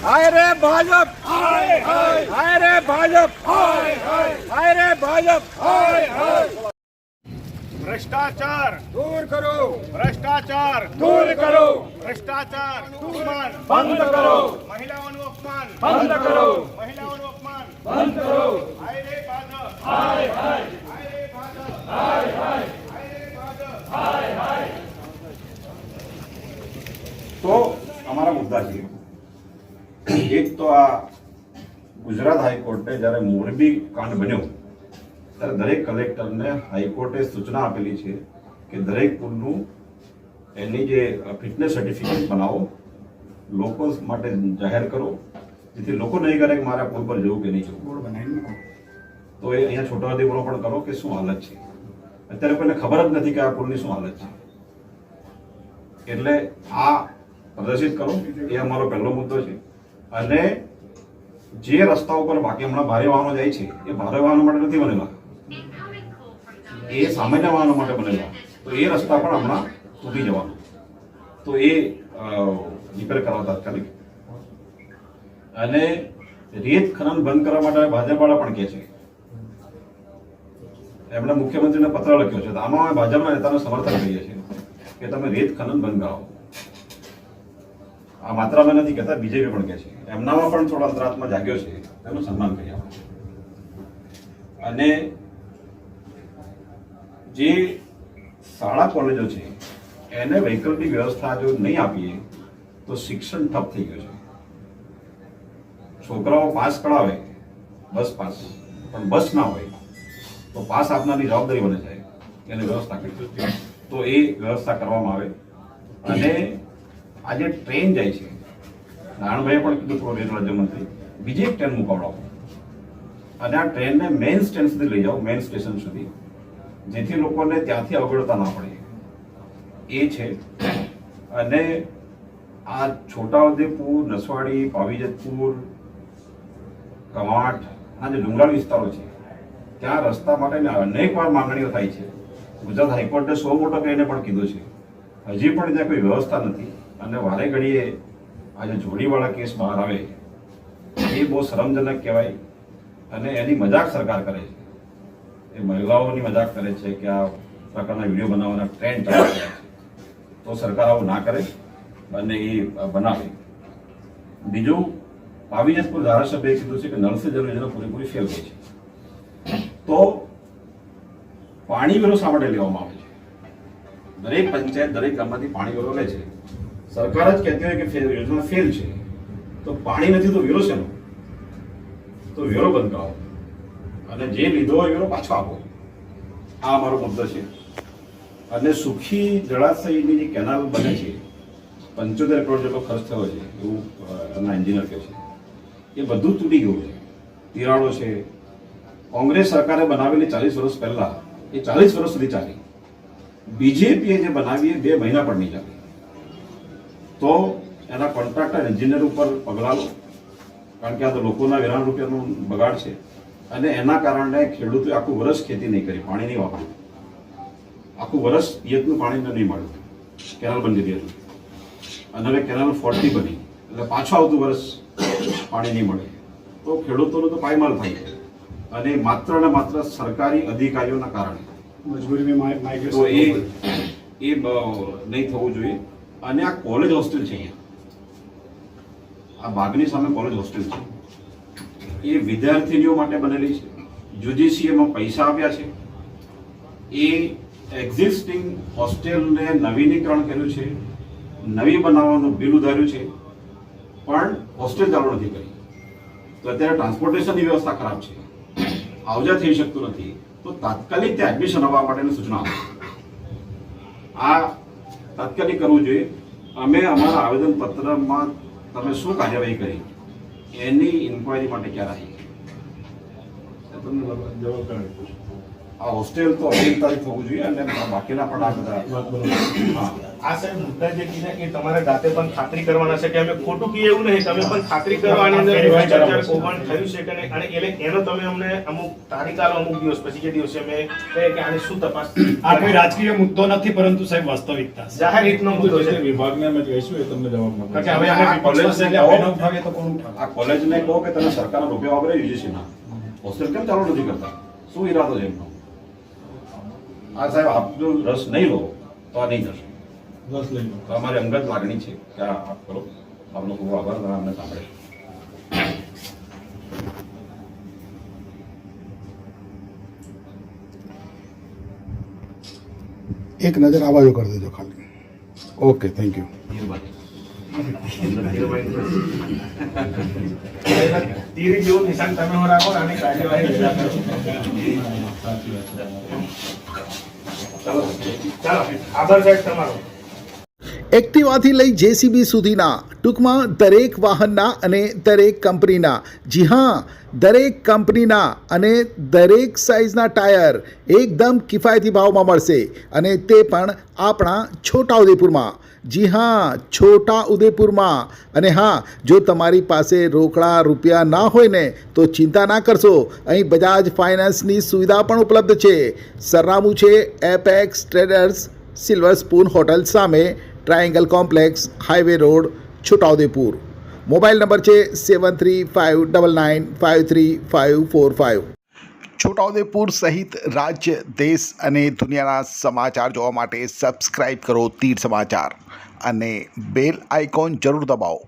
હાય રે ભાજપ, હાય રે ભાજપ, હાય રે ભાજપ, ભ્રષ્ટાચાર દૂર કરો, ભ્રષ્ટાચાર દૂર કરો, ભ્રષ્ટાચાર અપમાન બંધ કરો, મહિલાઓનું અપમાન બંધ કરો, મહિલાઓનું અપમાન બંધ કરો. હાય રે ભાજપ, હાય હાય, હાય રે ભાજપ, હાય હાય, હાય રે ભાજપ. હાય હાય. તો અમારા મુદ્દા છે. એક તો આ ગુજરાત હાઈકોર્ટે જ્યારે મોરબી કાંડ બન્યો ત્યારે દરેક કલેક્ટરને હાઈકોર્ટે સૂચના આપેલી છે કે દરેક પુલનું એની જે ફિટનેસ સર્ટિફિકેટ બનાવો, લોકો માટે જાહેર કરો, જેથી લોકો નહીં કરે કે મારે પુલ પર જવું કે નહીં જવું. તો એ અહીંયા છોટાઉદેપુરમાં પણ કરો કે શું હાલત છે. અત્યારે કોઈને ખબર જ નથી કે આ પુલની શું હાલત છે. એટલે આ પ્રદર્શિત કરો, એ અમારો પહેલો મુદ્દો છે. અને જે રસ્તા ઉપર બાકી હમણાં ભારે વાહનો જાય છે એ ભારે વાહનો માટે નથી બનેલા, એ સામાન્ય વાહનો માટે બનેલા. તો એ રસ્તા પણ હમણાં તૂટી જવાનો, તો એ રિપેર કરવા તાત્કાલિક. અને રેત ખનન બંધ કરવા માટે ભાજપવાળા પણ કહે છે, એમણે મુખ્યમંત્રીને પત્ર લખ્યો છે. આમાં અમે ભાજપના નેતાને સમર્થન કરીએ છીએ કે તમે રેત ખનન બંધ કરાવો. આ માત્ર અમે નથી કહેતા, બીજેપી પણ કહે છે. એમનામાં પણ થોડો અંતરાત્મા જાગ્યો છે, એનું સન્માન કરી આપણે. અને જે શાળા કોલેજો છે એને વૈકલ્પિક વ્યવસ્થા જો નહીં આપીએ તો શિક્ષણ ઠપ થઈ ગયું છે. છોકરાઓ પાસ કરાવે, બસ પાસ, પણ બસ ના હોય તો પાસ આપનારની જવાબદારી બને જાય, એની વ્યવસ્થા કરી. તો એ વ્યવસ્થા કરવામાં આવે. અને આજે ટ્રેન જાય છે, નારાયણભાઈએ પણ કીધું પૂર્વ રેલ રાજ્યમંત્રી, બીજી એક ટ્રેન મુકાવડાવો અને આ ટ્રેનને મેઇન સ્ટેશન સુધી લઈ જાઓ, મેઇન સ્ટેશન સુધી, જેથી લોકોને ત્યાંથી અવગડતા ના પડે. એ છે. અને આ છોટાઉદેપુર, નસવાડી, પાવીજતપુર, કવાંટ, આ જે ડુંગરાળ વિસ્તારો છે ત્યાં રસ્તા માટે અનેક વાર માંગણીઓ થાય છે. ગુજરાત હાઈકોર્ટે 100 મોટો કહીને પણ કીધું છે, હજી પણ ત્યાં કોઈ વ્યવસ્થા નથી. અને વારે ઘડીએ આજે જોડીવાળા કેસ બહાર આવે એ બહુ શરમજનક કહેવાય. અને એની મજાક સરકાર કરે છે, એ મહિલાઓની મજાક કરે છે કે આ પ્રકારના વિડીયો બનાવવાના ટ્રેન્ડ ચાલી રહ્યા છે. તો સરકાર આવું ના કરે અને એ બનાવે. બીજું, પાવીજતપુર ધારાસભ્યએ કીધું છે કે નળ સે જલ યોજના પૂરેપૂરી ફેલ ગઈ છે. તો પાણી વેરો શા માટે લેવામાં આવે છે? દરેક પંચાયત, દરેક ગામમાંથી પાણી વેરો લે છે. સરકાર જ કહેતી હોય કે યોજના ફેલ છે, તો પાણી નથી તો વેરો શેનો? તો વેરો બંધ કરાવો અને જે લીધો હોય વેરો પાછો આપો. આ અમારો મુદ્દો છે. અને સુખી જળાશયની જે કેનાલ બને છે, 75 કરોડ જેટલો ખર્ચ થયો છે એવું એમના એન્જિનિયર કહે છે, એ બધું તૂટી ગયું છે, તિરાડો છે. કોંગ્રેસ સરકારે બનાવેલી 40 વર્ષ પહેલા એ 40 વર્ષ સુધી ચાલી. બીજેપીએ જે બનાવી એ 2 મહિના પણ નહીં ચાલી. તો એના કોન્ટ્રાક્ટર એન્જિનિયર ઉપર પગલાં લો, કારણ કે આ તો લોકોના વેરાણ રૂપિયાનું બગાડ છે. અને એના કારણે ખેડૂતોએ આખું વર્ષ ખેતી નહીં કરી, પાણી નહીં વાપર્યું, આખું વર્ષ પિયતનું પાણી નહીં મળ્યું, કેનાલ બંધ કરી હતી. અને હવે કેનાલ 40 બની એટલે પાછું આવતું વર્ષ પાણી નહીં મળે. તો ખેડૂતોનું તો પાયમાલ થાય છે. અને માત્ર ને માત્ર સરકારી અધિકારીઓના કારણે તો એ નહીં થવું જોઈએ. અને આ કોલેજ હોસ્ટેલ છે, અહીંયા આ બાગની સામે કોલેજ હોસ્ટેલ છે, એ વિદ્યાર્થીનીઓ માટે બનેલી છે. યુજીસીએમાં પૈસા આપ્યા છે, એ એક્ઝિસ્ટિંગ હોસ્ટેલને નવીનીકરણ કર્યું છે, નવી બનાવવાનું બિલ ઉધાર્યું છે, પણ હોસ્ટેલ ચાલુ નથી કરી. તો અત્યારે ટ્રાન્સપોર્ટેશનની વ્યવસ્થા ખરાબ છે, આવજા થઈ શકતું નથી. તો તાત્કાલિક ત્યાં એડમિશન આવવા માટેની સૂચના આપો. આ તાત્કાલિક કરવું જોઈએ. અમે અમારા આવેદનપત્રમાં તમે શું કાર્યવાહી કરી એની ઇન્કવાયરી માટે ક્યારે આવી? આ હોસ્ટેલ તો 18 તારીખ થવું જોઈએ અને બાકીના પણ આ બધા આ સાહેબ મુદ્દા જે કીધા એ તમારે જાતે પણ ખાતરી કરવાના છે કે અમે ખોટું કહીએ એવું નહીં, તમે પણ ખાતરી કરો આની અંદર ભ્રષ્ટાચાર કૌભાંડ થયું છે કે નહીં, અને એટલે એનો તમે અમને અમુક તારીખ આલો, અમુક દિવસ પછી જે દિવસે અમે કહીએ કે આની શું તપાસ આ કોઈ રાજકીય મુદ્દો નથી, પરંતુ સાહેબ વાસ્તવિકતા છે. જાહેર હિતનો મુદ્દો છે. વિભાગને અમે કહીશું એ તમને જવાબ મળશે. કારણ કે હવે અમે વિપક્ષમાં છે એટલે અમે ન ઉઠાવીએ તો કોણ ઉઠાવે? આ કોલેજને કહો કે તમે સરકારના રૂપિયા વગર યુજીસીના હોસ્ટેલ કેમ ચાલુ નથી કરતા? શું ઈરાદો છે એમનો? આ સાહેબ આપ જો રસ નહીં લો તો આ નહીં થશે. બસ લઈ લો. તો અમારી અંગત લાગણી છે કે આ આપ કરો. આપનો ખૂબ આભાર, તમે અમને સાંભળે. એક નજર આવાજો કરી દેજો ખાલી. Okay, thank you. તીર જેવું નિશાન તમે હો રાખો ને આની કાર્યવાહી વહેલા કરો. ચાલો આભાર સાહેબ તમારો. એક્ટિવાથી લઈ જેસીબી સુધીના, ટૂંકમાં દરેક વાહનના અને દરેક કંપનીના, જી હા, દરેક કંપનીના અને દરેક સાઇઝના ટાયર એકદમ કિફાયતી ભાવમાં મળશે, અને તે પણ આપણા છોટાઉદેપુરમાં. જી હા, છોટાઉદેપુરમાં. અને હા, જો તમારી પાસે રોકડા રૂપિયા ના હોય ને તો ચિંતા ના કરશો, અહીં બજાજ ફાઇનાન્સની સુવિધા પણ ઉપલબ્ધ છે. સરનામું છે Apex Traders, Silver Spoon hotel સામે, Triangle Complex, highway road, Chhotaudepur. Mobile number છે 7359953545. છોટાઉદેપુર સહિત રાજ્ય, દેશ અને દુનિયાના સમાચાર જોવા માટે સબસ્ક્રાઈબ કરો તીર સમાચાર અને બેલ આઇકોન જરૂર દબાવો.